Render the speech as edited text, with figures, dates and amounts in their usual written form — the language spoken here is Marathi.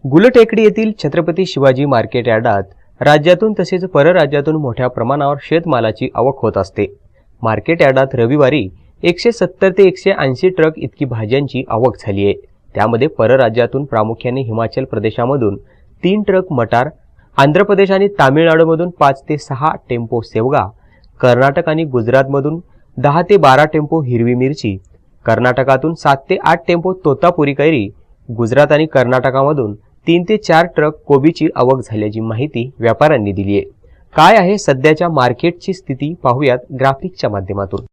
गुलटेकडी येथील छत्रपती शिवाजी मार्केट यार्डात राज्यातून तसेच परराज्यातून मोठ्या प्रमाणावर शेतमालाची आवक होत असते। मार्केट यार्डात रविवारी 170 ते 180 ट्रक इतकी भाज्यांची आवक झाली आहे। त्यामध्ये परराज्यातून प्रामुख्याने हिमाचल प्रदेशामधून 3 ट्रक मटार, आंध्र प्रदेश आणि तामिळनाडूमधून 5 ते 6 टेम्पो शेवगा, कर्नाटक आणि गुजरातमधून 10 ते 12 टेम्पो हिरवी मिरची, कर्नाटकातून 7 ते 8 टेम्पो तोतापुरी कैरी, गुजरात आणि कर्नाटकामधून 3 ते 4 ट्रक कोबीची आवक झाल्याची माहिती व्यापाऱ्यांनी दिली आहे। काय आहे सध्याच्या मार्केटची स्थिती पाहूयात ग्राफिकच्या माध्यमातून।